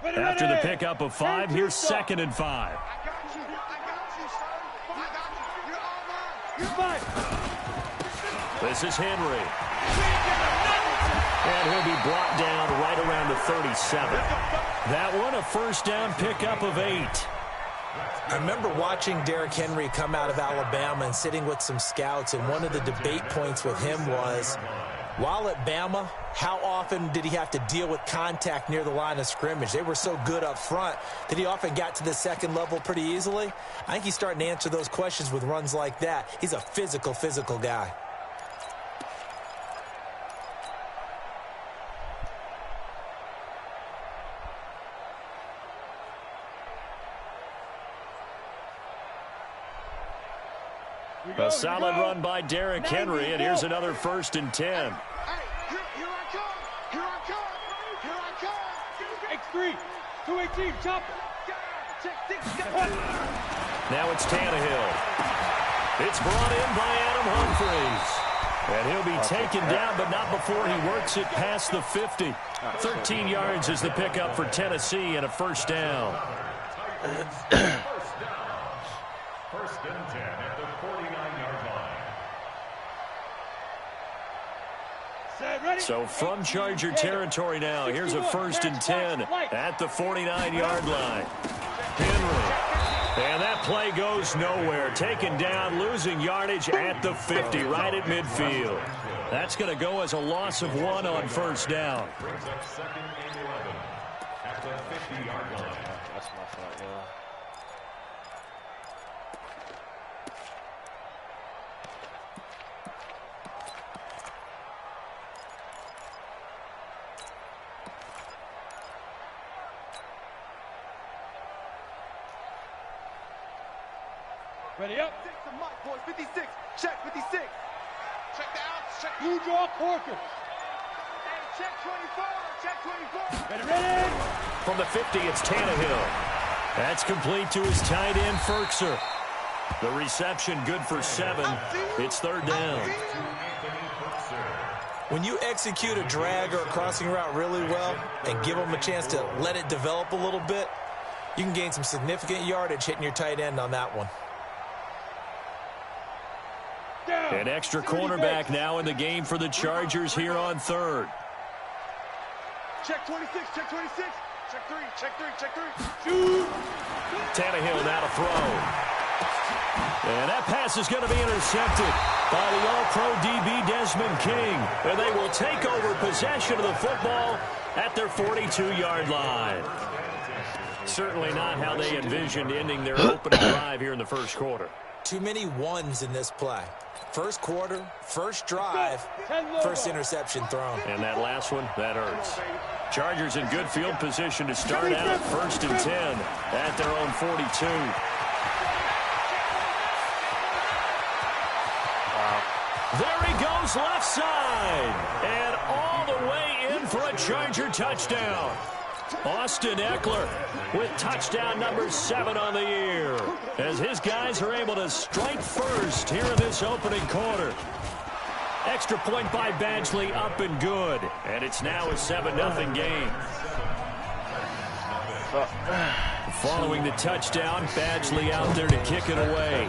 After the pickup of 5, here's 2nd and 5. This is Henry. And he'll be brought down right around the 37. That one, a first down pickup of 8. I remember watching Derrick Henry come out of Alabama and sitting with some scouts, and one of the debate points with him was, while at Bama, how often did he have to deal with contact near the line of scrimmage? They were so good up front that he often got to the second level pretty easily. I think he's starting to answer those questions with runs like that. He's a physical guy. A solid run by Derrick Henry, and here's another 1st and 10. Here I come. X3, 218, chop. Now it's Tannehill. It's brought in by Adam Humphries. And he'll be taken down, but not before he works it past the 50. 13 yards is the pickup for Tennessee and a first down. First and 10 at the 49-yard line. So from Charger territory now, here's a 1st and 10 at the 49-yard line. Henry. And that play goes nowhere. Taken down, losing yardage at the 50, right at midfield. That's going to go as a loss of 1 on first down. Brings up 2nd and 11 at the 50-yard line. That's my fault, yeah. Ready up. 56. Check 56. Check the outs. Check. Blue draw Corker. Hey, check 24. Check 24. Ready. From the 50, it's Tannehill. That's complete to his tight end, Firkser. The reception good for 7. It's 3rd down. When you execute a drag or a crossing route really well and give them a chance to let it develop a little bit, you can gain some significant yardage hitting your tight end on that one. An extra cornerback now in the game for the Chargers here on 3rd. Check 26. Check 26. Check 3. Check 3. Check 3. Shoot. Tannehill now to throw. And that pass is going to be intercepted by the All-Pro DB Desmond King. And they will take over possession of the football at their 42-yard line. Certainly not how they envisioned ending their opening drive here in the first quarter. Too many ones in this play. First quarter, first drive, first interception thrown. And that last one, that hurts. Chargers in good field position to start out 1st and 10 at their own 42. There he goes left side. And all the way in for a Charger touchdown. Austin Eckler with touchdown number 7 on the year, as his guys are able to strike first here in this opening quarter. Extra point by Badgley, up and good. And it's now a 7-0 game. Following the touchdown, Badgley out there to kick it away.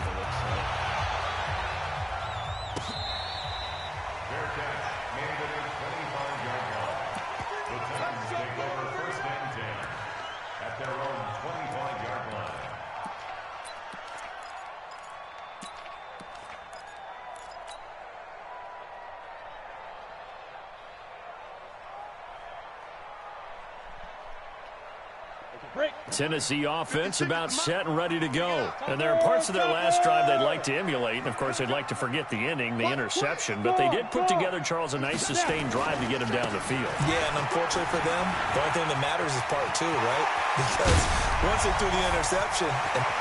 Tennessee offense about set and ready to go. And there are parts of their last drive they'd like to emulate. And, of course, they'd like to forget the inning, the interception. But they did put together, Charles, a nice sustained drive to get him down the field. Yeah, and unfortunately for them, the only thing that matters is part 2, right? Because once they threw the interception.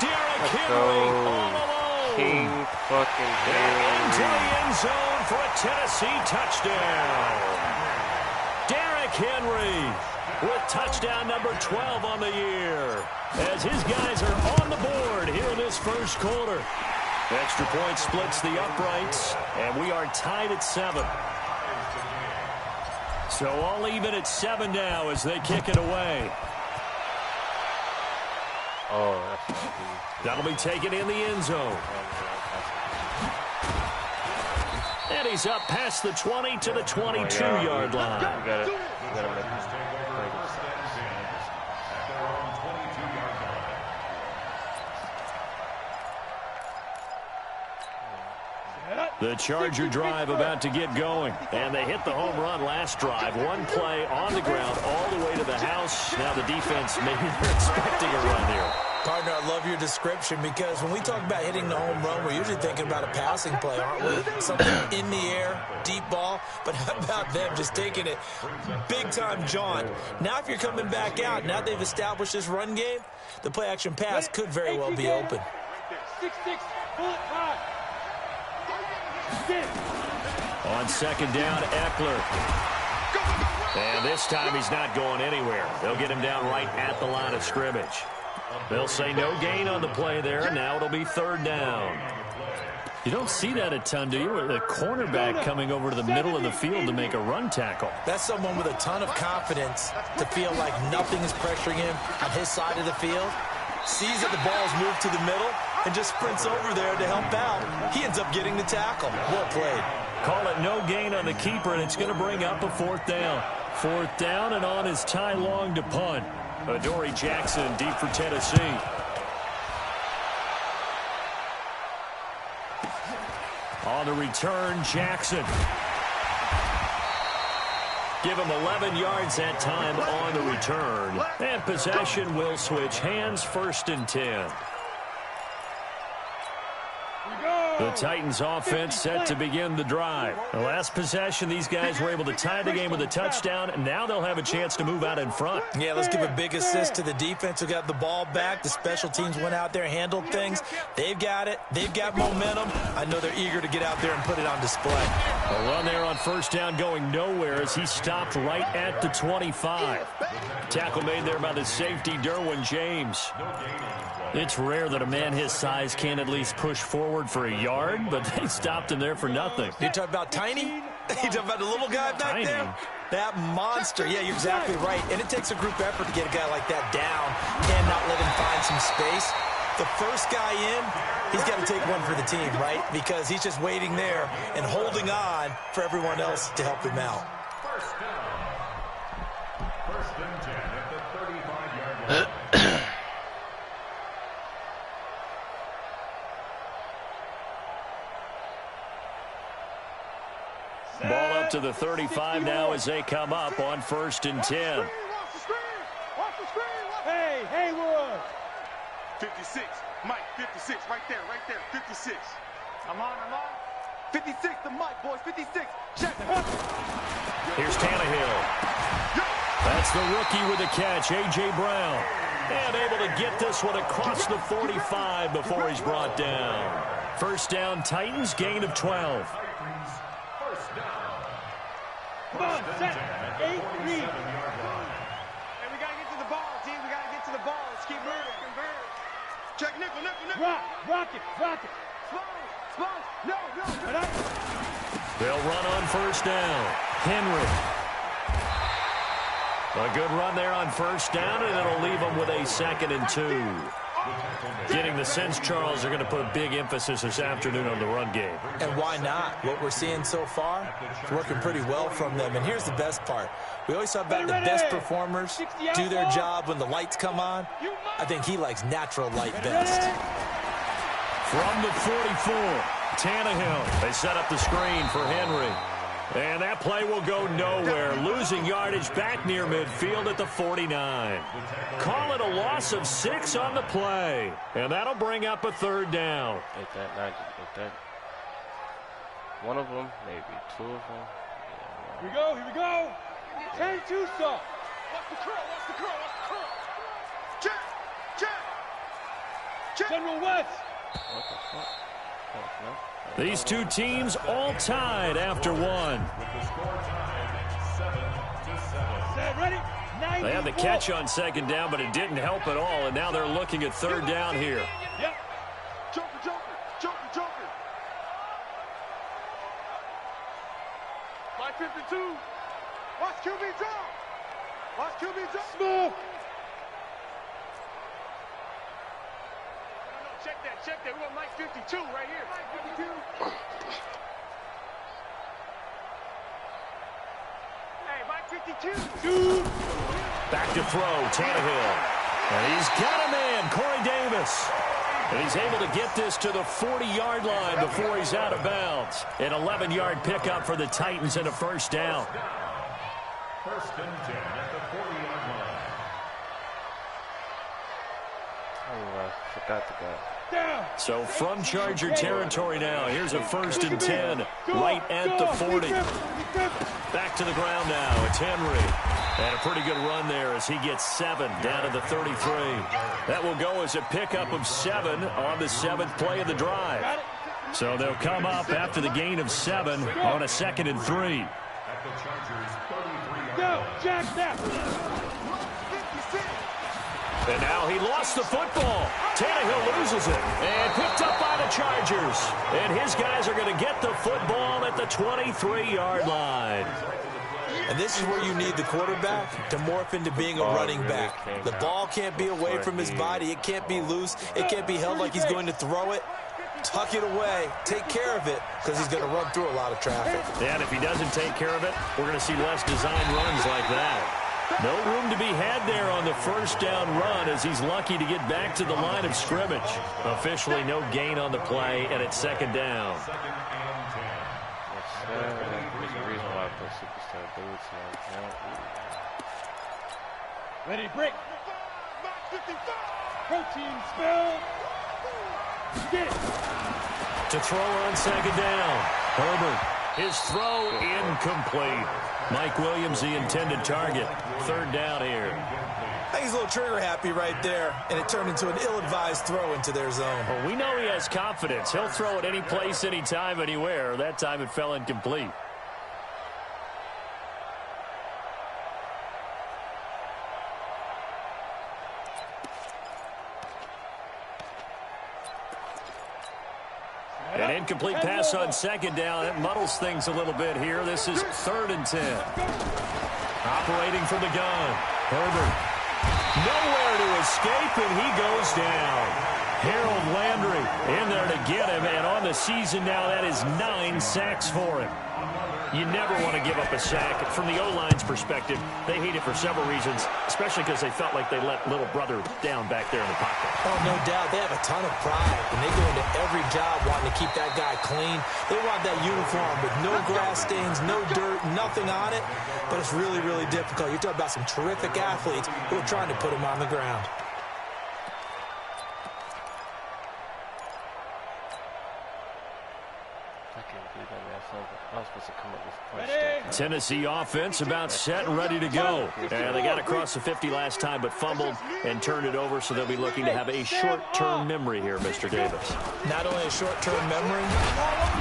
Derrick Henry all alone. King fucking Henry. Into the end zone for a Tennessee touchdown. Derrick Henry with touchdown number 12 on the year, as his guys are on the board here in this first quarter. Extra point splits the uprights, and we are tied at 7. So all even at 7 now as they kick it away. Oh, that's right. That'll be taken in the end zone. And he's up past the 20 to the 22-yard line. You gotta make this play. The Charger drive about to get going. And they hit the home run last drive. One play on the ground all the way to the house. Now the defense, maybe they're expecting a run here. Partner, I love your description because when we talk about hitting the home run, we're usually thinking about a passing play, aren't we? Something in the air, deep ball. But how about them just taking it big-time jaunt? Now if you're coming back out, now they've established this run game, the play-action pass could very well be open. 6-6, bullet 5. On second down, Eckler. And this time he's not going anywhere. They'll get him down right at the line of scrimmage. They'll say no gain on the play there. Now it'll be third down. You don't see that a ton, do you? The cornerback coming over to the middle of the field to make a run tackle. That's someone with a ton of confidence to feel like nothing is pressuring him on his side of the field. Sees that the ball's moved to the middle and just sprints over there to help out. He ends up getting the tackle. Well played. Call it no gain on the keeper, and it's going to bring up a fourth down. Fourth down, and on is Ty Long to punt. Adoree Jackson deep for Tennessee. On the return, Jackson. Give him 11 yards that time on the return. And possession will switch hands, 1st and 10. The Titans offense set to begin the drive. The last possession, these guys were able to tie the game with a touchdown, and now they'll have a chance to move out in front. Yeah, let's give a big assist to the defense who got the ball back. The special teams went out there, handled things. They've got it. They've got momentum. I know they're eager to get out there and put it on display. A run there on first down going nowhere as he stopped right at the 25. Tackle made there by the safety, Derwin James. It's rare that a man his size can at least push forward for a yard, but they stopped him there for nothing. You talking about Tiny? You talking about the little guy back Tiny. there? That monster. Yeah, you're exactly right. And it takes a group effort to get a guy like that down. Cannot let him find some space. The first guy in, he's got to take one for the team, right? Because he's just waiting there and holding on for everyone else to help him out. First and 10 at the 35-yard line. Ball up to the 35 now as they come up on 1st and 10. Hey, Haywood. 56, Mike, 56, right there, 56. I'm on. 56, the Mike, boys, 56. Check. Here's Tannehill. That's the rookie with the catch, A.J. Brown. And able to get this one across the 45 before he's brought down. First down, Titans, gain of 12. Come on, set. 8-3. Hey, we got to get to the ball, team. We got to get to the ball. Let's keep moving. Check nickel. Rock it. Spot. No. They'll run on first down. Henry. A good run there on first down, and it'll leave them with a 2nd and 2. Getting the sense, Charles, they're going to put a big emphasis this afternoon on the run game. And why not? What we're seeing so far is working pretty well from them. And here's the best part. We always talk about the best performers do their job when the lights come on. I think he likes natural light best. From the 44, Tannehill. They set up the screen for Henry. And that play will go nowhere. Losing yardage back near midfield at the 49. Call it a loss of 6 on the play. And that'll bring up a third down. Like that. One of them, maybe 2 of them. Here we go. 10-2 saw. Watch the curl. Check. General West. What the fuck? Oh, no. These two teams all tied after one. Set, ready. They had the catch on second down, but it didn't help at all, and now they're looking at third down here. Yep. Joker. 552. Watch QB drop. Small. Check that. We want Mike 52 right here. Mike 52. Hey, Mike 52. Back to throw, Tannehill. And he's got a man, Corey Davis. And he's able to get this to the 40-yard line before he's out of bounds. An 11-yard pickup for the Titans and a first down. First and 10 at the 40-yard line. Oh, I forgot to go. So from Charger territory now, here's a first and 10 right at the 40. Back to the ground now. It's Henry. And a pretty good run there as he gets 7 down to the 33. That will go as a pickup of 7 on the 7th play of the drive. So they'll come up after the gain of 7 on a 2nd and 3. At the Chargers' 33-yard Go, line. Jack, that. And now he lost the football. Tannehill loses it. And picked up by the Chargers. And his guys are going to get the football at the 23-yard line. And this is where you need the quarterback to morph into being a running back. The ball can't be away from his body. It can't be loose. It can't be held like he's going to throw it. Tuck it away. Take care of it because he's going to run through a lot of traffic. Yeah, and if he doesn't take care of it, we're going to see less design runs like that. No room to be had there on the first down run as he's lucky to get back to the line of scrimmage. Officially no gain on the play, and it's 2nd down. There's a reason why I play superstar boots like that. Ready, break. Protein spill. Get it. To throw on 2nd down. Herbert. His throw incomplete. Mike Williams, the intended target. 3rd down here. I think he's a little trigger happy right there, and it turned into an ill-advised throw into their zone. Well, we know he has confidence. He'll throw it any place, anytime, anywhere. That time it fell incomplete. An incomplete pass on 2nd down. It muddles things a little bit here. This is 3rd and 10. Operating from the gun. Herbert. Nowhere to escape, and he goes down. Harold Landry in there to get him, and on the season now, that is 9 sacks for him. You never want to give up a sack. From the O-line's perspective, they hate it for several reasons, especially because they felt like they let little brother down back there in the pocket. Oh, no doubt. They have a ton of pride, and they go into every job wanting to keep that guy clean. They want that uniform with no grass stains, no dirt, nothing on it. But it's really, really difficult. You're talking about some terrific athletes who are trying to put him on the ground. Tennessee offense about set and ready to go. And they got across the 50 last time, but fumbled and turned it over, so they'll be looking to have a short-term memory here, Mr. Davis. Not only a short-term memory,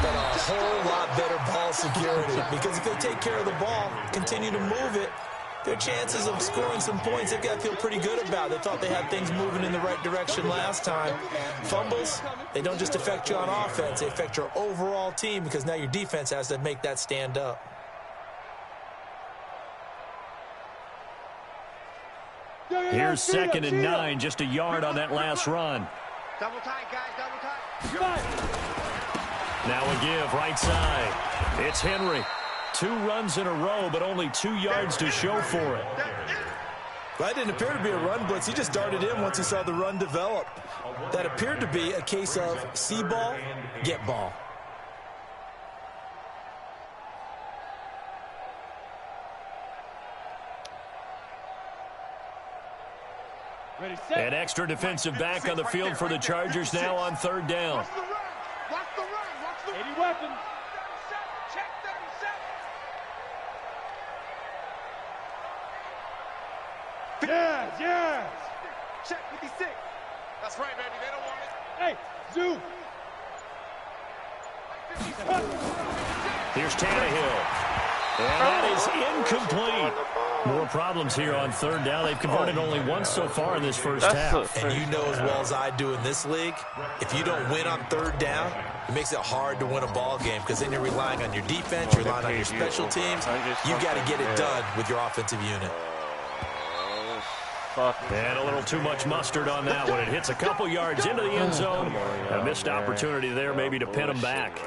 but a whole lot better ball security. Because if they take care of the ball, continue to move it, their chances of scoring some points, they've got to feel pretty good about. They thought they had things moving in the right direction last time. Fumbles, they don't just affect you on offense. They affect your overall team because now your defense has to make that stand up. Here's 2nd and 9, just a yard on that last run. Double tight, guys, double tight. Now a give, right side. It's Henry. 2 runs in a row, but only 2 yards to show for it. That didn't appear to be a run blitz. He just darted in once he saw the run develop. That appeared to be a case of see ball, get ball. Ready, set. An extra defensive back on the field for the Chargers now on 3rd down. Watch the run. Watch the run. Watch the run. 80 weapons. Check 37. Yes, yes. Check 56. That's right, baby. They don't want it. Hey, Zoo. Here's Tannehill. And that is incomplete. More problems here on 3rd down. They've converted only once so far in this first half. And you know as well as I do in this league, if you don't win on 3rd down, it makes it hard to win a ball game because then you're relying on your defense, you're relying on your special teams. You got to get it done with your offensive unit. Fuck. And a little too much mustard on that one. It hits a couple yards into the end zone. A missed opportunity there maybe to pin him back.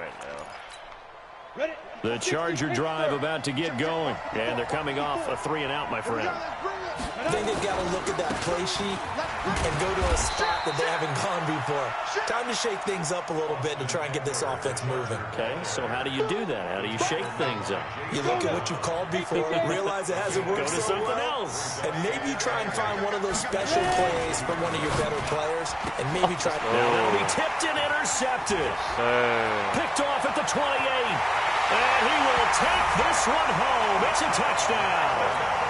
Ready? The Charger drive about to get going. And they're coming off a 3-and-out, my friend. I think they've got to look at that play sheet and go to a spot that they haven't gone before. Time to shake things up a little bit to try and get this offense moving. Okay, so how do you do that? How do you shake things up? You look at what you've called before, realize it hasn't worked Go to so something well, else. and maybe you try and find one of those special plays from one of your better players, and maybe try to... Now that'll be tipped and intercepted. Picked off at the 28. And he will take this one home. It's a touchdown.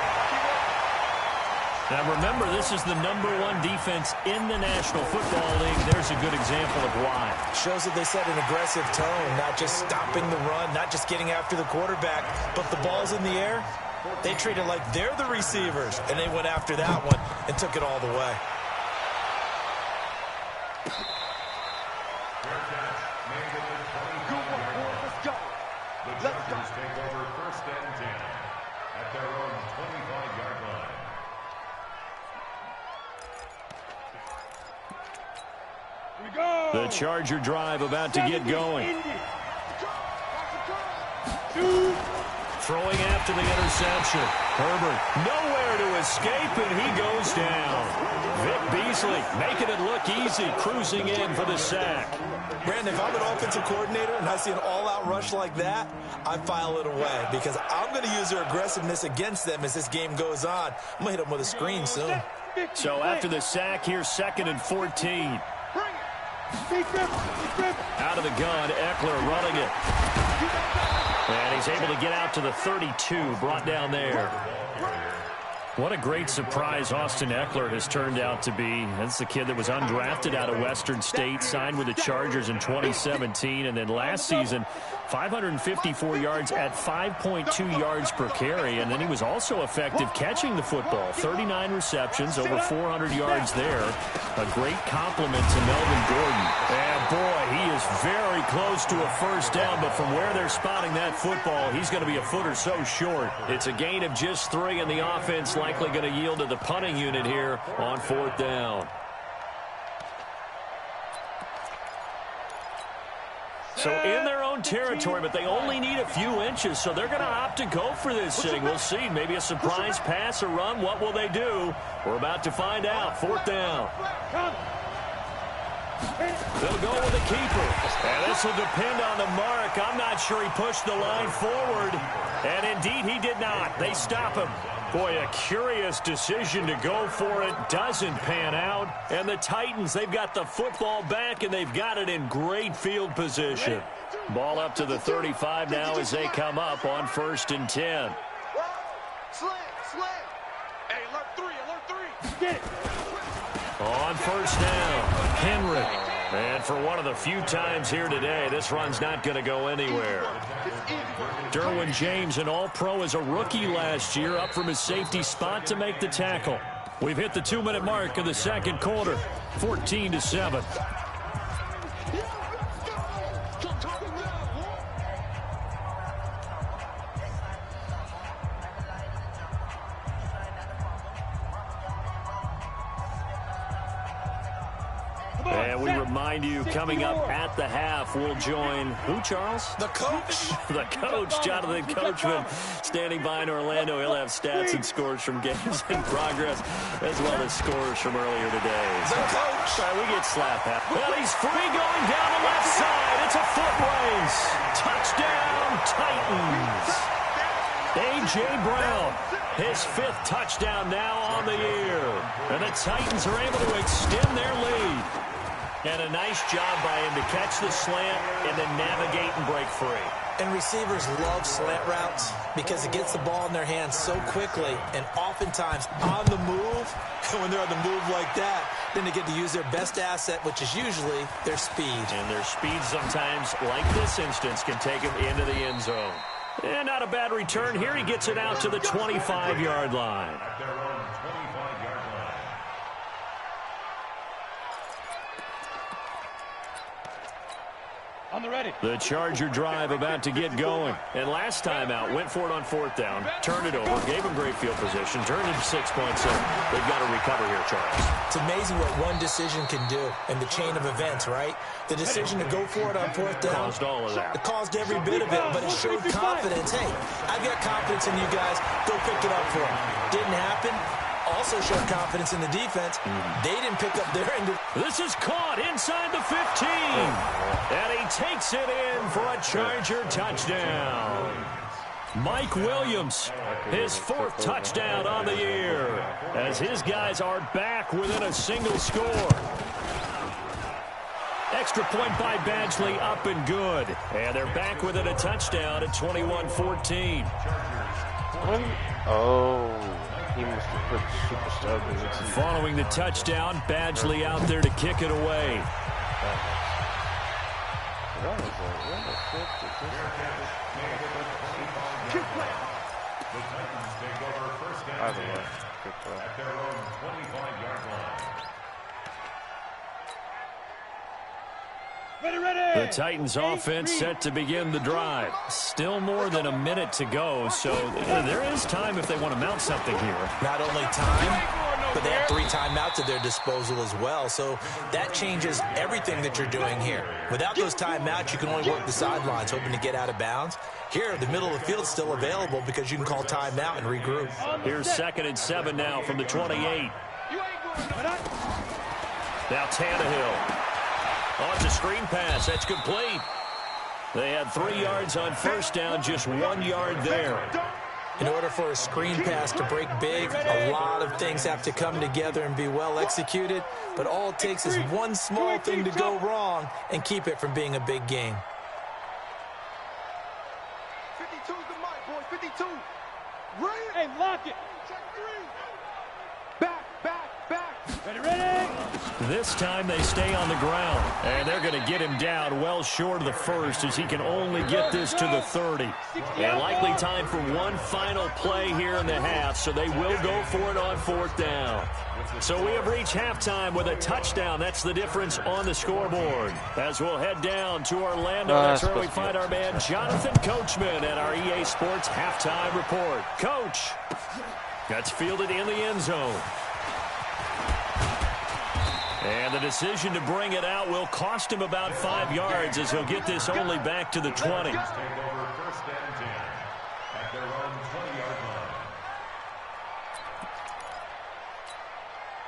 Now remember, this is the #1 defense in the National Football League. There's a good example of why. Shows that they set an aggressive tone, not just stopping the run, not just getting after the quarterback, but the ball's in the air. They treat it like they're the receivers, and they went after that one and took it all the way. Let's go. Take over 1st and 10 at their own 25-yard line. Here we go. The Charger drive about to get going. Throwing after the interception. Herbert nowhere to escape, and he goes down. Vic Beasley making it look easy, cruising in for the sack. Brandon, if I'm an offensive coordinator and I see an all-out rush like that, I file it away because I'm going to use their aggressiveness against them as this game goes on. I'm going to hit them with a screen soon. So after the sack, here's 2nd and 14. Out of the gun, Eckler running it. And he's able to get out to the 32, brought down there. What a great surprise Austin Eckler has turned out to be. That's the kid that was undrafted out of Western State, signed with the Chargers in 2017, and then last season, 554 yards at 5.2 yards per carry, and then he was also effective catching the football. 39 receptions, over 400 yards there. A great compliment to Melvin Gordon. And boy, he is very close to a first down, but from where they're spotting that football, he's going to be a foot or so short. It's a gain of just 3, and the offense likely going to yield to the punting unit here on 4th down. So in their own territory, but they only need a few inches, so they're going to opt to go for this thing. We'll see. Maybe a surprise pass or run. What will they do? We're about to find out. 4th down. They'll go with the keeper. And this will depend on the mark. I'm not sure he pushed the line forward. And indeed, he did not. They stop him. Boy, a curious decision to go for it. Doesn't pan out. And the Titans, they've got the football back, and they've got it in great field position. Ball up to the 35 now as they come up on 1st and 10. Slam. Hey, alert 3. Get it. On 1st down, Henry. And for one of the few times here today, this run's not going to go anywhere. Derwin James, an all-pro as a rookie last year, up from his safety spot to make the tackle. We've hit the 2-minute mark of the 2nd quarter, 14-7. And we remind you, coming up at the half, we'll join who, Charles? The coach. The coach, Jonathan Coachman, standing by in Orlando. He'll have stats and scores from games in progress, as well as scores from earlier today. The coach. All right, we get slap half. Well, he's free going down the left side. It's a foot race. Touchdown, Titans. A.J. Brown, his 5th touchdown now on the year. And the Titans are able to extend their lead. And a nice job by him to catch the slant and then navigate and break free. And receivers love slant routes because it gets the ball in their hands so quickly and oftentimes on the move. And when they're on the move like that, then they get to use their best asset, which is usually their speed. And their speed sometimes, like this instance, can take them into the end zone. And not a bad return here. He gets it out to the 25-yard line. At their own 25-yard line. On the ready. The Charger drive about to get going. And last time out, went for it on 4th down, turned it over, gave them great field position, turned it to 6 points. They've got to recover here, Charles. It's amazing what one decision can do in the chain of events, right? The decision to go for it on 4th down. Caused all of that. It caused every bit of it, but it showed confidence. Hey, I've got confidence in you guys. Go pick it up for them. Didn't happen. Also showed confidence in the defense. They didn't pick up their end. This is caught inside the 15. And he takes it in for a Charger touchdown. Mike Williams, his 4th touchdown on the year, as his guys are back within a single score. Extra point by Badgley, up and good. And they're back within a touchdown at 21-14. Oh, he must have put super stub. Following the touchdown, Badgley out there to kick it away. Either way, good play. At their own 25-yard line. The Titans offense set to begin the drive. Still more than a minute to go, so there is time if they want to mount something here. Not only time, but they have 3 timeouts at their disposal as well, so that changes everything that you're doing here. Without those timeouts, you can only work the sidelines, hoping to get out of bounds. Here, the middle of the field's still available because you can call timeout and regroup. Here's 2nd and 7 now from the 28. Now Tannehill. Oh, it's a screen pass. That's complete. They had 3 yards on 1st down, just 1 yard there. In order for a screen pass to break big, a lot of things have to come together and be well executed, but all it takes is one small thing to go wrong and keep it from being a big game. 52 is the mic, boys. 52. Hey, lock it. Back, back, back. Ready. This time they stay on the ground, and they're going to get him down well short of the 1st as he can only get this to the 30. And likely time for one final play here in the half, so they will go for it on 4th down. So we have reached halftime with a touchdown. That's the difference on the scoreboard. As we'll head down to Orlando, that's where we find our man Jonathan Coachman at our EA Sports Halftime Report. Coach, that's fielded in the end zone. And the decision to bring it out will cost him about 5 yards as he'll get this only back to the 20. Take over 1st and 10 at their own 20-yard line.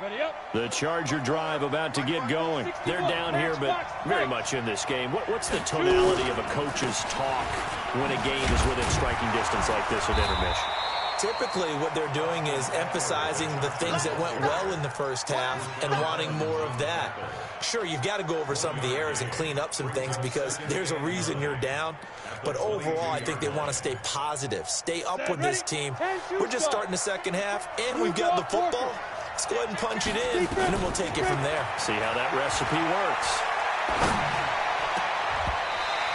Ready up. The Charger drive about to get going. They're down here, but very much in this game. What's the tonality of a coach's talk when a game is within striking distance like this at intermission? Typically, what they're doing is emphasizing the things that went well in the 1st half and wanting more of that. Sure, you've got to go over some of the errors and clean up some things because there's a reason you're down. But overall, I think they want to stay positive, stay up with this team. We're just starting the 2nd half, and we've got the football. Let's go ahead and punch it in, and then we'll take it from there. See how that recipe works.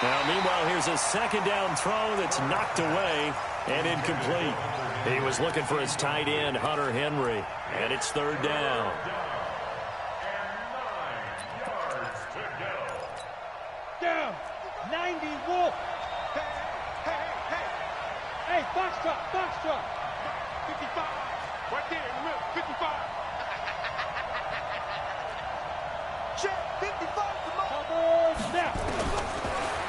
Now, meanwhile, here's a 2nd down throw that's knocked away and incomplete. He was looking for his tight end, Hunter Henry, and it's 3rd down. Down. 90 Wolf. Hey, box truck. 55. Right there in the middle. 55. Check. 55 the mic. Cover snap.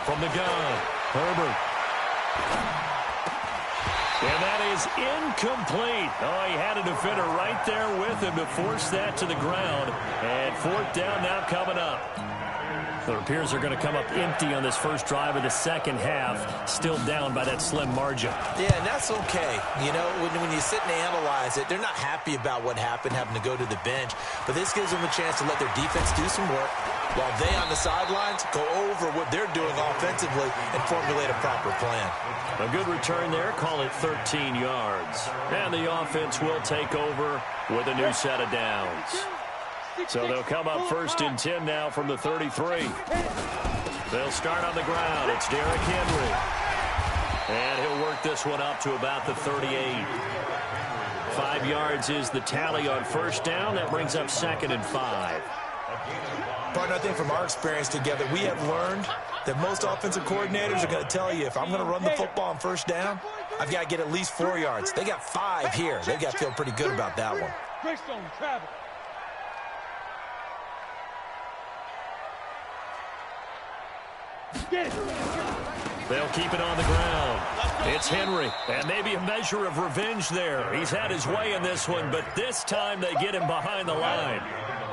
From the gun, Herbert. And that is incomplete. Oh, he had a defender right there with him to force that to the ground. And 4th down now coming up. It appears they're going to come up empty on this first drive of the 2nd half, still down by that slim margin. Yeah, and that's okay. You know, when you sit and analyze it, they're not happy about what happened, having to go to the bench. But this gives them a chance to let their defense do some work while they on the sidelines go over what they're doing offensively and formulate a proper plan. A good return there, call it 13 yards. And the offense will take over with a new set of downs. So they'll come up 1st and 10 now from the 33. They'll start on the ground. It's Derrick Henry. And he'll work this one up to about the 38. 5 yards is the tally on 1st down. That brings up 2nd and 5. Partner, I think from our experience together, we have learned that most offensive coordinators are going to tell you, if I'm going to run the football on first down, I've got to get at least 4 yards. They got 5 here. They've got to feel pretty good about that one. Greystone, travel. Get it. They'll keep it on the ground. It's Henry, and maybe a measure of revenge there. He's had his way in this one, but this time they get him behind the line.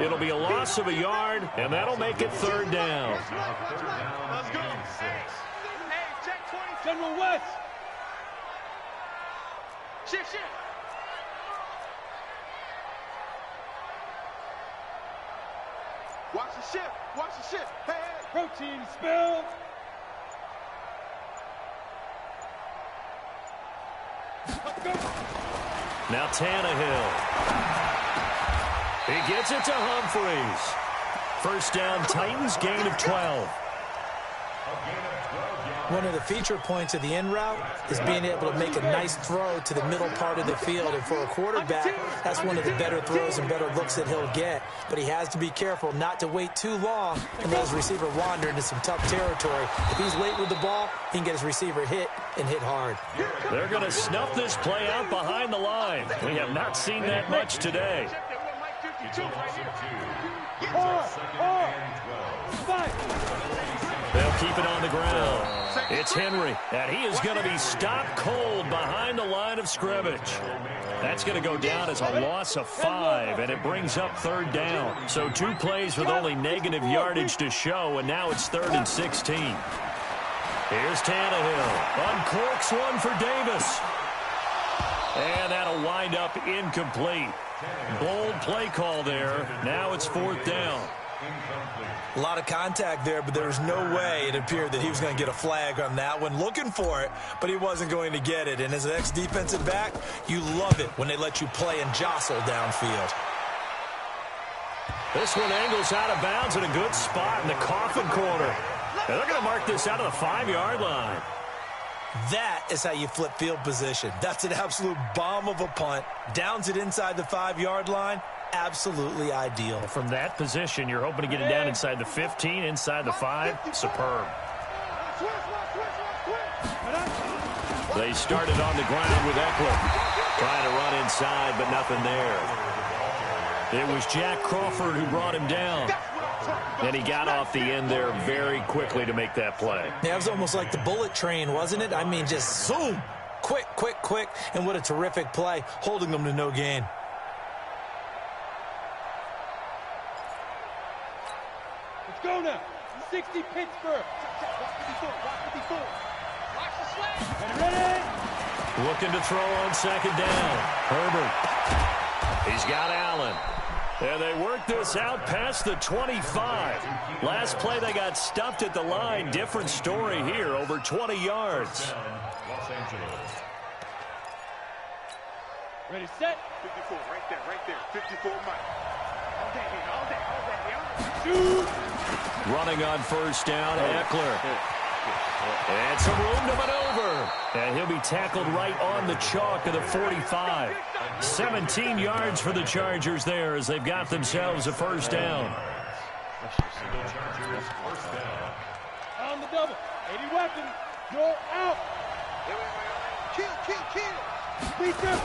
It'll be a loss of a yard, and that'll make it 3rd down. Let's go. Hey, check 20. General West. Shift. Watch the shift. Hey. Protein spill. Let's go. Now Tannehill. He gets it to Humphries. First down, Titans, gain of 12. One of the feature points of the in route is being able to make a nice throw to the middle part of the field. And for a quarterback, that's one of the better throws and better looks that he'll get. But he has to be careful not to wait too long and let his receiver wander into some tough territory. If he's late with the ball, he can get his receiver hit and hit hard. They're going to snuff this play out behind the line. We have not seen that much today. They'll keep it on the ground. It's Henry, and he is going to be stopped cold behind the line of scrimmage. That's going to go down as a loss of 5, and it brings up 3rd down. So 2 plays with only negative yardage to show, and now it's 3rd and 16. Here's Tannehill. Uncorks one for Davis. And that'll wind up incomplete. Bold play call there. Now it's 4th down. A lot of contact there, but there was no way it appeared that he was going to get a flag on that one. Looking for it, but he wasn't going to get it. And as an ex-defensive back, you love it when they let you play and jostle downfield. This one angles out of bounds in a good spot in the coffin corner. And they're going to mark this out of the 5-yard line. That is how you flip field position. That's an absolute bomb of a punt. Downs it inside the 5-yard line. Absolutely ideal. From that position, you're hoping to get it down inside the 15, inside the 5. Superb. They started on the ground with Eckler. Trying to run inside, but nothing there. It was Jack Crawford who brought him down. And he got off the end there very quickly to make that play. Yeah, it was almost like the bullet train, wasn't it? I mean, just zoom. Quick. And what a terrific play, holding them to no gain. Let's go now. 60 Pittsburgh. Watch the slant. Ready? Looking to throw on 2nd down. Herbert. He's got Allen. And they work this out past the 25. Last play, they got stuffed at the line. Different story here, over 20 yards. Ready, set. 54, right there. 54, Mike. Shoot. Running on 1st down, Eckler. And some room to maneuver. And he'll be tackled right on the chalk of the 45. 17 yards for the Chargers there as they've got themselves a 1st down. On the double. 80 weapons. You're out. Kill. Beat them.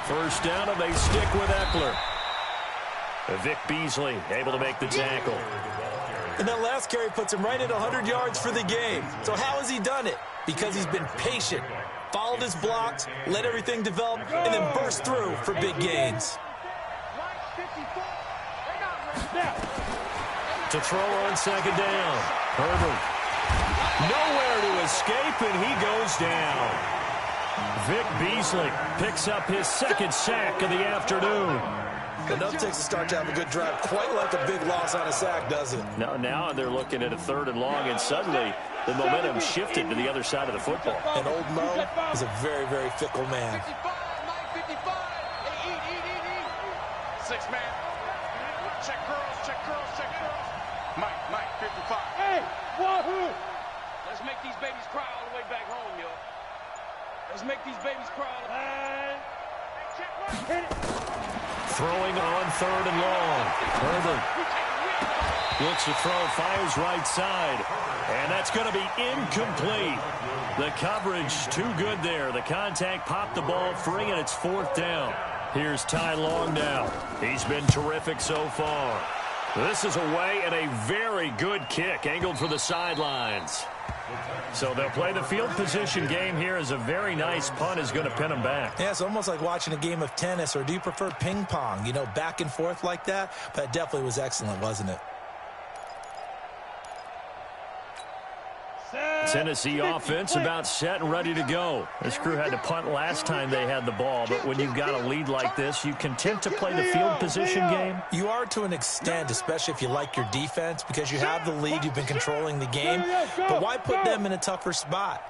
1st down, and they stick with Eckler. Vic Beasley able to make the tackle. And that last carry puts him right at 100 yards for the game. So how has he done it? Because he's been patient, followed his blocks, let everything develop, and then burst through for big gains. To throw on 2nd down. Herbert. Nowhere to escape, and he goes down. Vic Beasley picks up his 2nd sack of the afternoon. Enough takes a start to have a good drive. Quite like a big loss on a sack, does it? Now they're looking at a 3rd and long, and suddenly the momentum shifted to the other side of the football. And old Mo is a very, very fickle man. 55, eat. 6 man. Check girls. Mike, 55. Hey, wahoo! Let's make these babies cry all the way back home, yo. Let's make these babies cry. Hit it. Throwing on 3rd and long. Herbert. Looks to throw, fires right side. And that's going to be incomplete. The coverage too good there. The contact popped the ball free, and it's 4th down. Here's Ty Long now. He's been terrific so far. This is away and a very good kick, angled for the sidelines. So they'll play the field position game here as a very nice punt is going to pin them back. Yeah, it's almost like watching a game of tennis, or do you prefer ping pong? You know, back and forth like that? That definitely was excellent, wasn't it? Tennessee offense about set and ready to go. This crew had to punt last time they had the ball, but when you've got a lead like this, you content to play the field position game? You are to an extent, especially if you like your defense, because you have the lead, you've been controlling the game. But why put them in a tougher spot?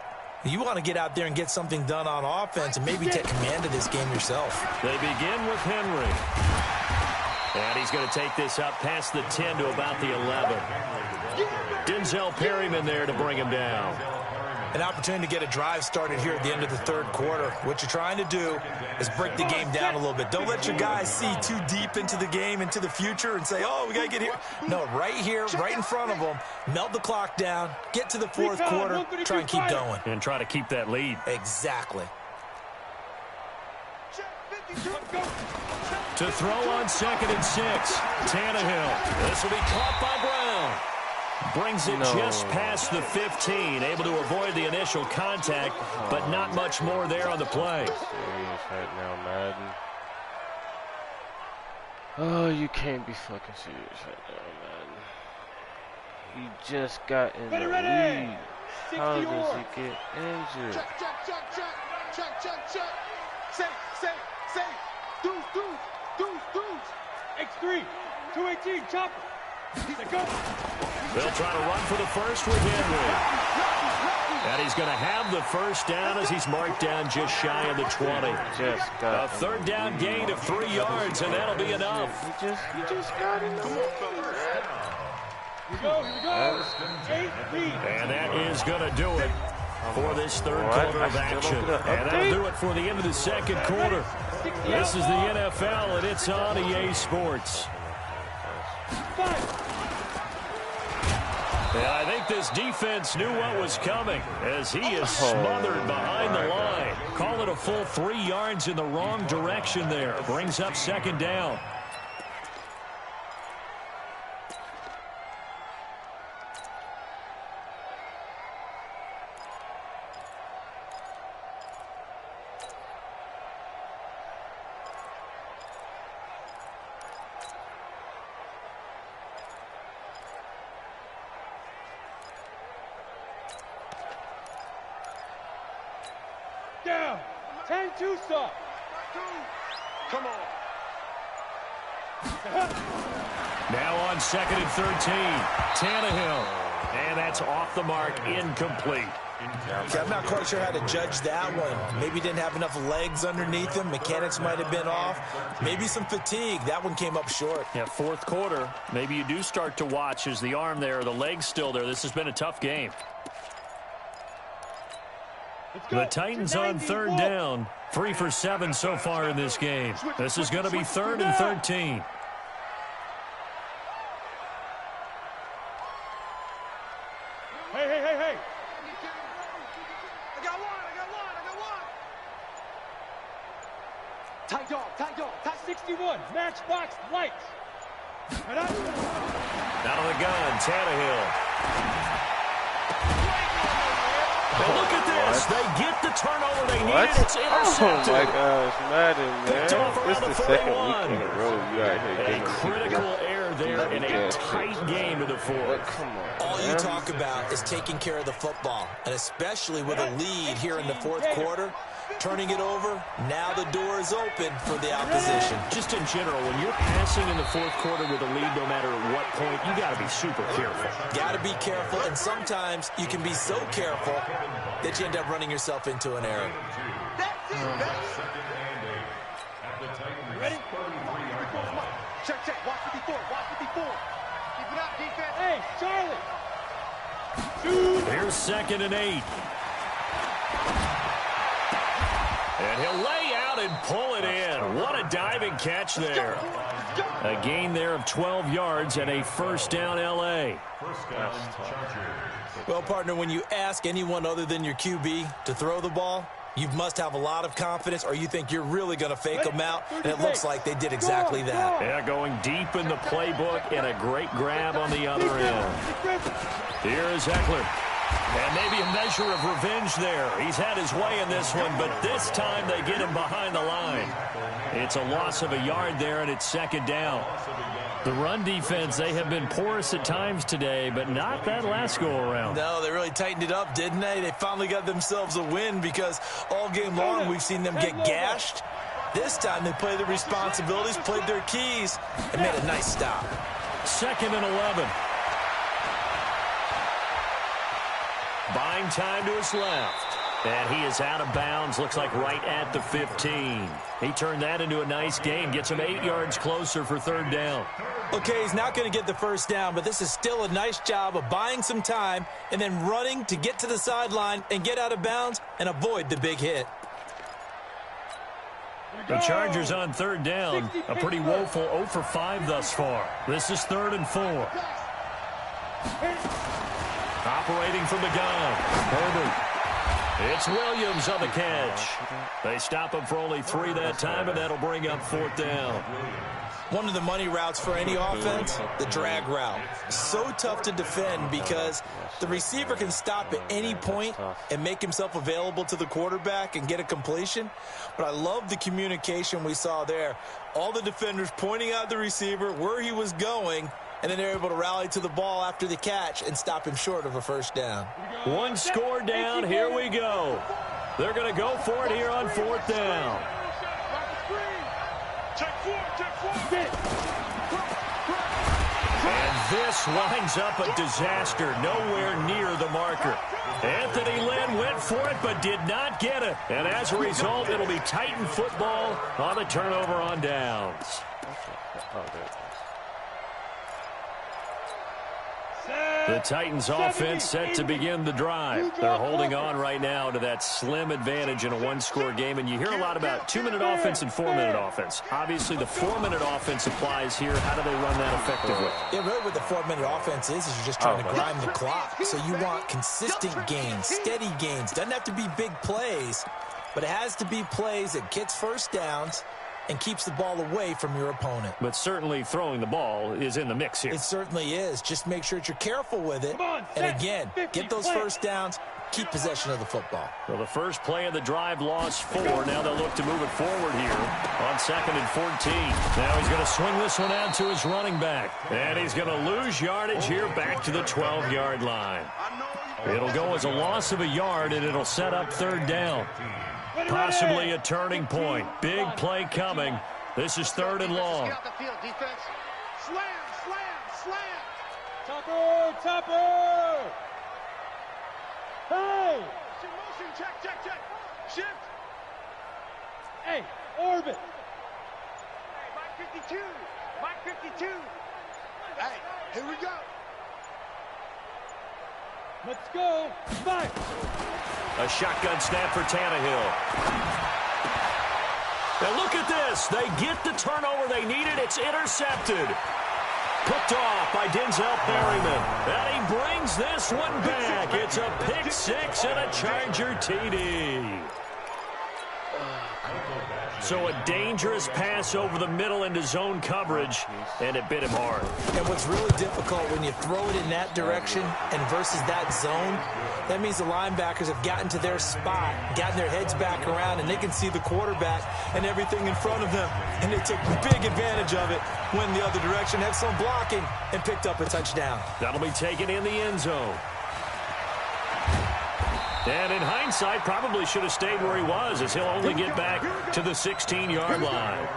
You want to get out there and get something done on offense and maybe take command of this game yourself. They begin with Henry. And he's going to take this up past the 10 to about the 11. Denzel Perryman there to bring him down. An opportunity to get a drive started here at the end of the 3rd quarter. What you're trying to do is break the game down a little bit. Don't let your guys see too deep into the game, into the future, and say, oh, we got to get here. No, right here, right in front of them, melt the clock down, get to the 4th quarter, try and keep going. And try to keep that lead. Exactly. To throw on 2nd and 6. Tannehill. This will be caught by Brown. Brings it just past the 15. Able to avoid the initial contact, but not much more there on the play. Serious right now, Madden. Oh, you can't be fucking serious right now, Madden. He just got in the lead. How does he get injured? Check. Say. Deuce. X3, 218, chopper. Let go. They'll try to run for the first with Henry. And he's going to have the first down as he's marked down just shy of the 20. A 3rd down gain of 3 yards, and that'll be enough. He just got in the lead. Here we go. 8 And that is going to do it for this 3rd quarter of action. And that'll do it for the end of the 2nd quarter. This is the NFL, and it's on EA Sports. And I think this defense knew what was coming as he is smothered behind the line. Call it a full 3 yards in the wrong direction there. Brings up 2nd down. down. 10-2 stop. Come on. Now on 2nd and 13. Tannehill. And that's off the mark, incomplete. Okay, I'm not quite sure how to judge that one. Maybe didn't have enough legs underneath him. Mechanics might have been off. Maybe some fatigue. That one came up short. Yeah, 4th quarter. Maybe you do start to watch as the arm there, the leg's still there. This has been a tough game. The Titans on 3rd down. 3 for 7 so far in this game. This is going to be 3rd and 13. Hey. I got one. Tight dog. 61, matchbox lights. Right up. Out of the gun, Tannehill. And look at this. They get the turnover they needed. It's intercepted. Oh, my gosh. Madden, man. Picked off around This is the the 2nd 41. week in a row you out here A getting critical error there in a tight game to the 4th. Come on. All you talk about is taking care of the football, and especially with a lead here in the 4th quarter, turning it over, now the door is open for the opposition. Just in general, when you're passing in the 4th quarter with a lead, no matter what point, you got to be super careful. Got to be careful, and sometimes you can be so careful that you end up running yourself into an error. Ready? Check. Watch 54. Keep it up, defense. Hey, Charlie. Here's 2nd and 8. And he'll lay out and pull it in. What a diving catch there. A gain there of 12 yards and a first down, L.A. Well, partner, when you ask anyone other than your QB to throw the ball, you must have a lot of confidence, or you think you're really going to fake them out, and it looks like they did exactly that. Yeah, going deep in the playbook and a great grab on the other end. Here is Eckler. And maybe a measure of revenge there. He's had his way in this one, but this time they get him behind the line. It's a loss of a yard there, and it's second down. The run defense, they have been porous at times today, but not that last go-around. No, they really tightened it up, didn't they? They finally got themselves a win because all game long we've seen them get gashed. This time they played their responsibilities, played their keys, and made a nice stop. 2nd and 11. Buying time to his left. And he is out of bounds, looks like right at the 15. He turned that into a nice gain, gets him 8 yards closer for third down. Okay, he's not going to get the first down, but this is still a nice job of buying some time and then running to get to the sideline and get out of bounds and avoid the big hit. The Chargers on third down, a pretty woeful 0 for 5 thus far. This is 3rd and 4. Operating from the gun, Herbert. It's Williams on the catch. They stop him for only 3 that time, and that'll bring up 4th down. One of the money routes for any offense, the drag route. So tough to defend because the receiver can stop at any point and make himself available to the quarterback and get a completion. But I love the communication we saw there. All the defenders pointing out the receiver, where he was going, and then they're able to rally to the ball after the catch and stop him short of a first down. 1 score down. Here we go. They're going to go for it here on 4th down. And this winds up a disaster. Nowhere near the marker. Anthony Lynn went for it but did not get it. And as a result, it'll be Titan football on the turnover on downs. The Titans offense set to begin the drive. They're holding on right now to that slim advantage in a 1-score game. And you hear a lot about 2-minute offense and 4-minute offense. Obviously, the 4-minute offense applies here. How do they run that effectively? Yeah, really what the 4-minute offense is you're just trying to grind the clock. So you want consistent gains, steady gains. Doesn't have to be big plays, but it has to be plays that gets first downs and keeps the ball away from your opponent. But certainly throwing the ball is in the mix here. It certainly is. Just make sure that you're careful with it. And again, get those first downs, keep possession of the football. Well, the first play of the drive lost 4. Now they'll look to move it forward here on 2nd and 14. Now he's going to swing this one out to his running back. And he's going to lose yardage here back to the 12-yard line. It'll go as a loss of a yard, and it'll set up 3rd down. Possibly a turning point. Big play coming. This is 3rd and long. Slam, slam, slam. Topper, topper. Hey. Motion, check, check, check. Shift. Hey, orbit. Hey, Mike 52. Mike 52. Hey, here we go. Let's go. Fight. A shotgun snap for Tannehill. Now look at this. They get the turnover they needed. It's intercepted. Picked off by Denzel Perryman. And he brings this one back. It's a pick 6 and a Charger TD. So a dangerous pass over the middle into zone coverage, and it bit him hard. And what's really difficult when you throw it in that direction and versus that zone, that means the linebackers have gotten to their spot, gotten their heads back around, and they can see the quarterback and everything in front of them. And they took big advantage of it when the other direction had some blocking and picked up a touchdown. That'll be taken in the end zone. And in hindsight, probably should have stayed where he was, as he'll only get back to the 16-yard line.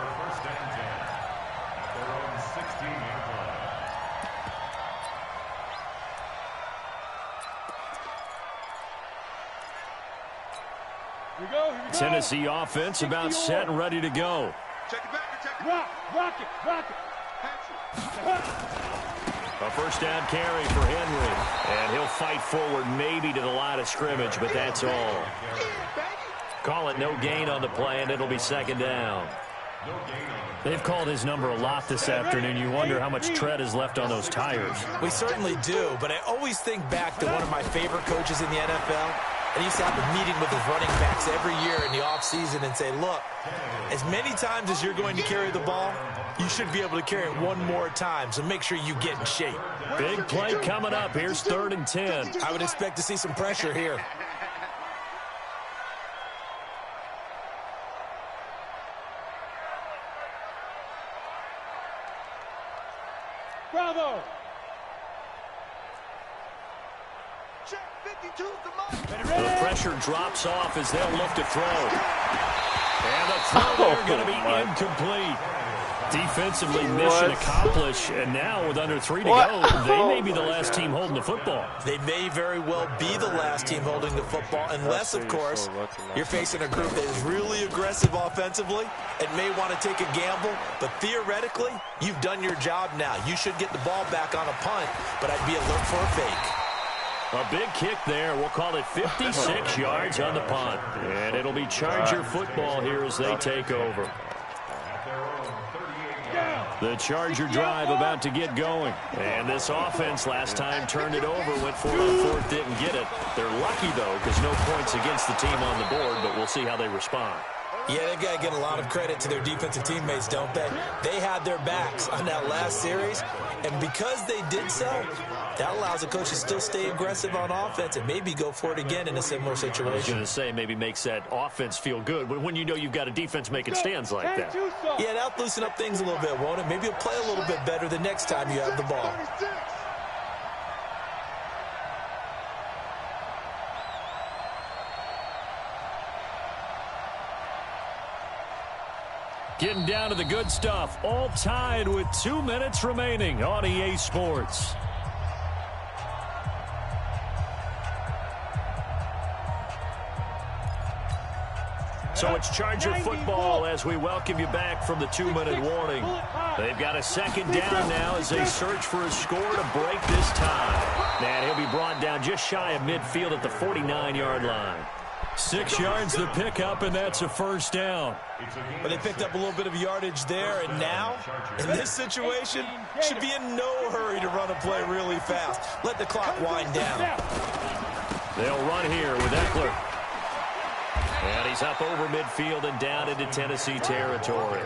Here we go. Tennessee offense about set and ready to go. Check it back, check it Rock, rock it, rock it. A first down carry for Henry. And he'll fight forward maybe to the line of scrimmage, but that's all. Call it no gain on the play, and it'll be second down. They've called his number a lot this afternoon. You wonder how much tread is left on those tires. We certainly do, but I always think back to one of my favorite coaches in the NFL. And he used to have a meeting with his running backs every year in the offseason and say, look, as many times as you're going to carry the ball, you should be able to carry it one more time, so make sure you get in shape. Big play coming up. Here's 3rd and 10. I would expect to see some pressure here. Bravo! The pressure drops off as they'll look to throw. And the throw there going to be incomplete. Defensively, mission accomplished. And now with under 3 to go, they may be the last team holding the football. They may very well be the last team holding the football, unless, of course, you're facing a group that is really aggressive offensively and may want to take a gamble. But theoretically, you've done your job now. You should get the ball back on a punt, but I'd be alert for a fake. A big kick there. We'll call it 56 yards on the punt. And it'll be Charger football here as they take over. The Charger drive about to get going. And this offense last time turned it over, went for it on 4th, didn't get it. They're lucky, though, because no points against the team on the board, but we'll see how they respond. Yeah, they've got to get a lot of credit to their defensive teammates, don't they? They had their backs on that last series, and because they did so, that allows the coach to still stay aggressive on offense and maybe go for it again in a similar situation. I was going to say maybe makes that offense feel good, but when you know you've got a defense making stands like that. Yeah, that'll loosen up things a little bit, won't it? Maybe you'll play a little bit better the next time you have the ball. Getting down to the good stuff, all tied with 2 minutes remaining on EA Sports. So it's Charger football as we welcome you back from the 2-minute warning. They've got a 2nd down now as they search for a score to break this tie. And he'll be brought down just shy of midfield at the 49-yard line. 6 yards the pickup, and that's a 1st down. But they picked up a little bit of yardage there, and now, in this situation, should be in no hurry to run a play really fast. Let the clock wind down. They'll run here with Eckler. And he's up over midfield and down into Tennessee territory.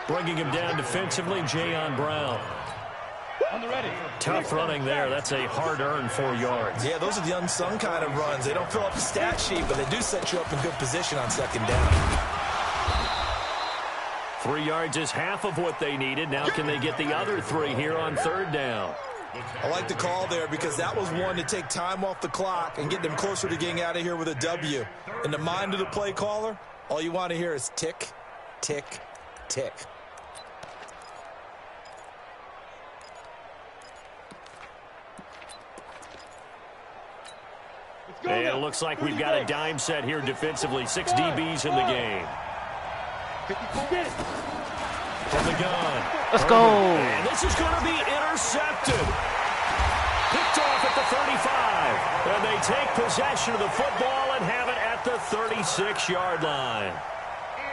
Bringing him down defensively, Jayon Brown. On the ready. Tough running there. That's a hard-earned 4 yards. Yeah, those are the unsung kind of runs. They don't fill up the stat sheet, but they do set you up in good position on 2nd down. 3 yards is half of what they needed. Now can they get the other 3 here on 3rd down? I like the call there because that was one to take time off the clock and get them closer to getting out of here with a W. In the mind of the play caller, all you want to hear is tick, tick, tick. And it looks like we've got a dime set here defensively. 6 DBs in the game. From the gun. Let's go. And this is going to be intercepted. Picked off at the 35. And they take possession of the football and have it at the 36-yard line.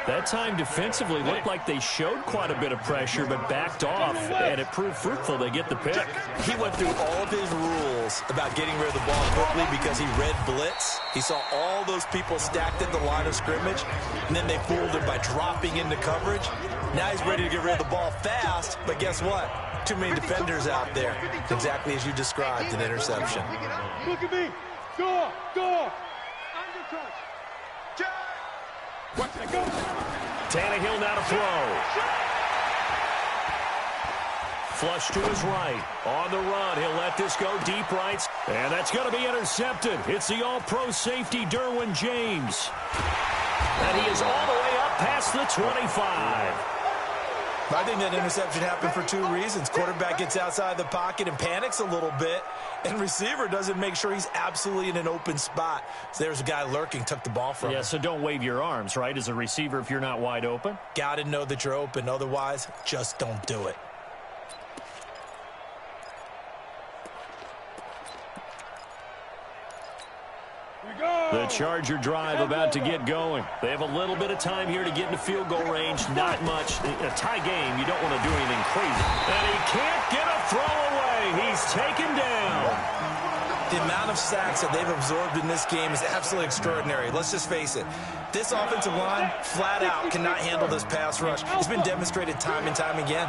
That time defensively looked like they showed quite a bit of pressure but backed off, and it proved fruitful. They get the pick. He went through all of his rules about getting rid of the ball quickly because he read blitz. He saw all those people stacked at the line of scrimmage, and then they fooled him by dropping into coverage. Now he's ready to get rid of the ball fast, but guess what? Too many defenders out there. Exactly as you described, an interception. Look at me. Go, go. Undercut. Watch it go. Tannehill now to throw. Flush to his right. On the run, he'll let this go deep right. And that's going to be intercepted. It's the all-pro safety, Derwin James. And he is all the way up past the 25. I think that interception happened for 2 reasons. Quarterback gets outside the pocket and panics a little bit, and receiver doesn't make sure he's absolutely in an open spot. So there's a guy lurking, took the ball from him. Yeah, so don't wave your arms, right, as a receiver if you're not wide open? Got to know that you're open. Otherwise, just don't do it. Here we The Charger drive about to get going. They have a little bit of time here to get into field goal range. Not much. A tie game, you don't want to do anything crazy. And he can't get a throw away. He's taken down. The amount of sacks that they've absorbed in this game is absolutely extraordinary. Let's just face it. This offensive line, flat out, cannot handle this pass rush. It's been demonstrated time and time again.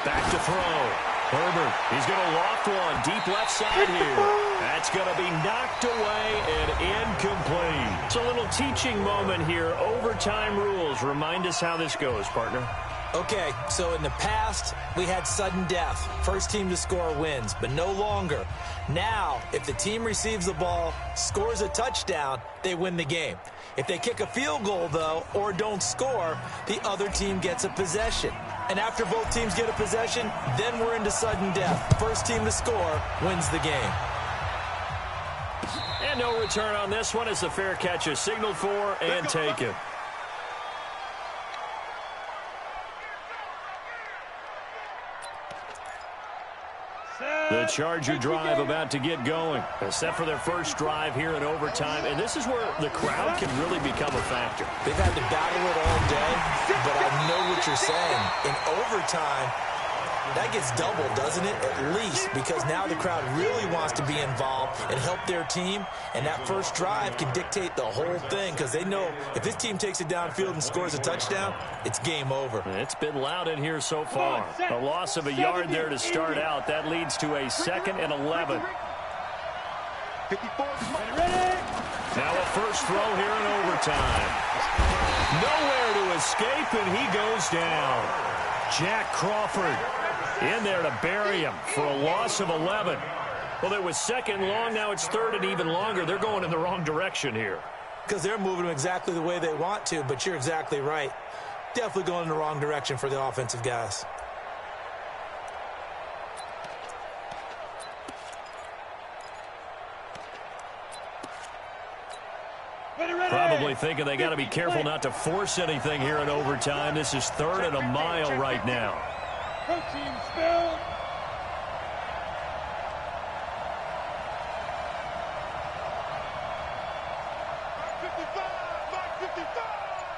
Back to throw. Herbert, he's going to loft one deep left side here. That's going to be knocked away and incomplete. It's a little teaching moment here. Overtime rules. Remind us how this goes, partner. Okay, so in the past, we had sudden death. First team to score wins, but no longer. Now, if the team receives the ball, scores a touchdown, they win the game. If they kick a field goal, though, or don't score, the other team gets a possession. And after both teams get a possession, then we're into sudden death. First team to score wins the game. And no return on this one as the fair catch is signaled for and taken. The Charger drive about to get going. Set for their first drive here in overtime. And this is where the crowd can really become a factor. They've had to battle it all day, but I know what you're saying. In overtime, that gets doubled, doesn't it? At least, because now the crowd really wants to be involved and help their team. And that first drive can dictate the whole thing because they know if this team takes it downfield and scores a touchdown, it's game over. It's been loud in here so far. A loss of a yard there to start out. That leads to a 2nd and 11. Now a first throw here in overtime. Nowhere to escape, and he goes down. Jack Crawford in there to bury him for a loss of 11. Well, it was 2nd long. Now it's 3rd and even longer. They're going in the wrong direction here. Because they're moving them exactly the way they want to, but you're exactly right. Definitely going in the wrong direction for the offensive guys. Probably thinking they got to be careful not to force anything here in overtime. This is 3rd and a mile right now. Protein spilled.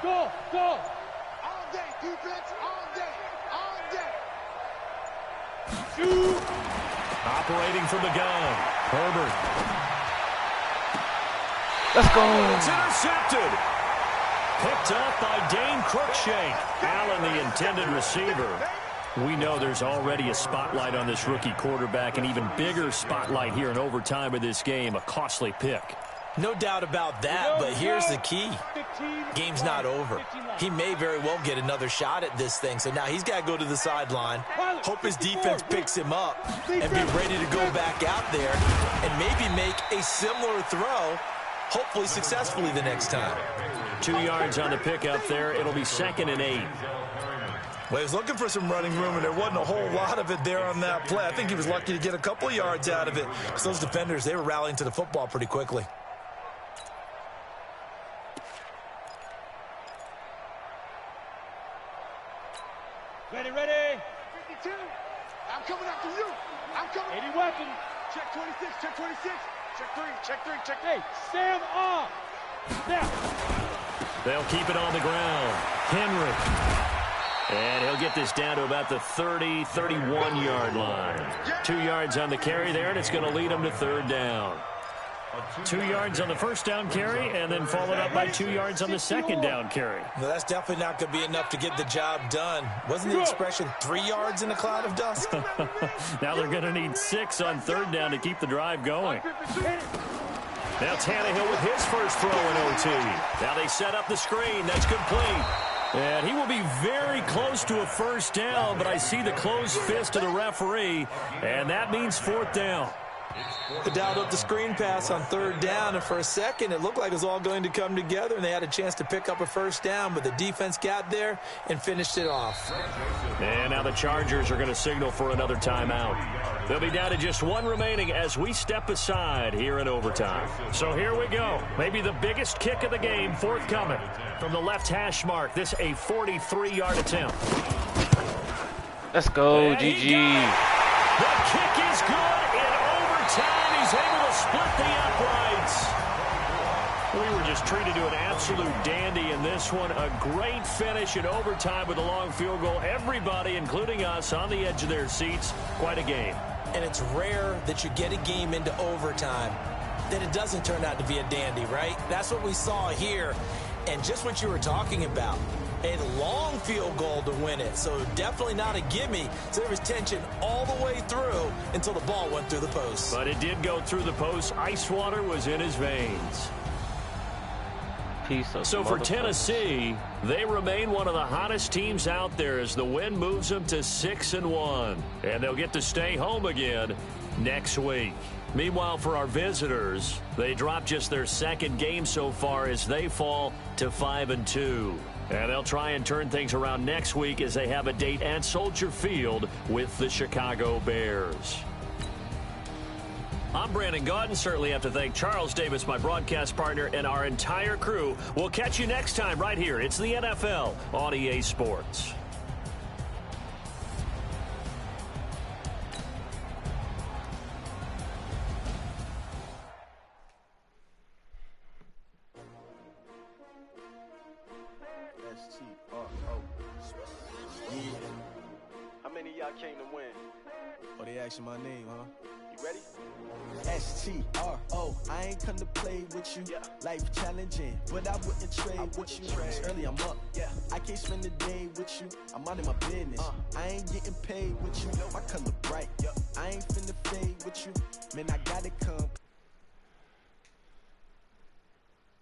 Go, go. All day, defense, all day, all day. Shoot. Operating from the gun. Herbert. Let's go. It's intercepted. Picked up by Dane Cruikshank. Allen, the intended receiver. We know there's already a spotlight on this rookie quarterback, an even bigger spotlight here in overtime of this game. A costly pick. No doubt about that, but here's the key. Game's not over. He may very well get another shot at this thing, so now he's got to go to the sideline, hope his defense picks him up, and be ready to go back out there and maybe make a similar throw, hopefully successfully the next time. 2 yards on the pickup there. It'll be 2nd and 8. Well, he was looking for some running room, and there wasn't a whole lot of it there on that play. I think he was lucky to get a couple of yards out of it. So those defenders, they were rallying to the football pretty quickly. Ready, ready. 52. I'm coming after you. I'm coming. 80 weapon. Check 26, check 26. Check 3, check 3, check 3. Hey, Sam off. Now. They'll keep it on the ground. Henry. And he'll get this down to about the 30, 31-yard line. 2 yards on the carry there, and it's going to lead them to 3rd down. 2 yards on the first down carry, and then followed up by 2 yards on the second down carry. Well, that's definitely not going to be enough to get the job done. Wasn't the expression 3 yards in a cloud of dust? Now they're going to need 6 on 3rd down to keep the drive going. Now Tannehill with his first throw in OT. Now they set up the screen. That's complete. And he will be very close to a first down, but I see the closed fist of the referee, and that means 4th down. They dialed up the screen pass on 3rd down, and for a second it looked like it was all going to come together, and they had a chance to pick up a first down, but the defense got there and finished it off. And now the Chargers are going to signal for another timeout. They'll be down to just 1 remaining as we step aside here in overtime. So here we go. Maybe the biggest kick of the game forthcoming. From the left hash mark, this a 43-yard attempt. Let's go, and GG. The kick is good in overtime. He's able to split the uprights. We were just treated to an absolute dandy in this one. A great finish in overtime with a long field goal. Everybody, including us, on the edge of their seats. Quite a game. And it's rare that you get a game into overtime that it doesn't turn out to be a dandy, right? That's what we saw here. And just what you were talking about, a long field goal to win it. So definitely not a gimme. So there was tension all the way through until the ball went through the post. But it did go through the post. Ice water was in his veins. So for Tennessee, they remain one of the hottest teams out there as the win moves them to 6-1. And they'll get to stay home again next week. Meanwhile, for our visitors, they dropped just their second game so far as they fall to 5-2. And they'll try and turn things around next week as they have a date at Soldier Field with the Chicago Bears. I'm Brandon Gaudin. Certainly have to thank Charles Davis, my broadcast partner, and our entire crew. We'll catch you next time right here. It's the NFL on EA Sports. Yeah. How many of y'all came to win? Oh, they asking my name, huh? You ready? STRO, I ain't come to play with you. Yeah. Life challenging, but I wouldn't trade with you. It's early, I'm up. Yeah. I can't spend the day with you. I'm out of my business. I ain't getting paid with you. My color bright. I ain't finna fade with you. Man, I gotta come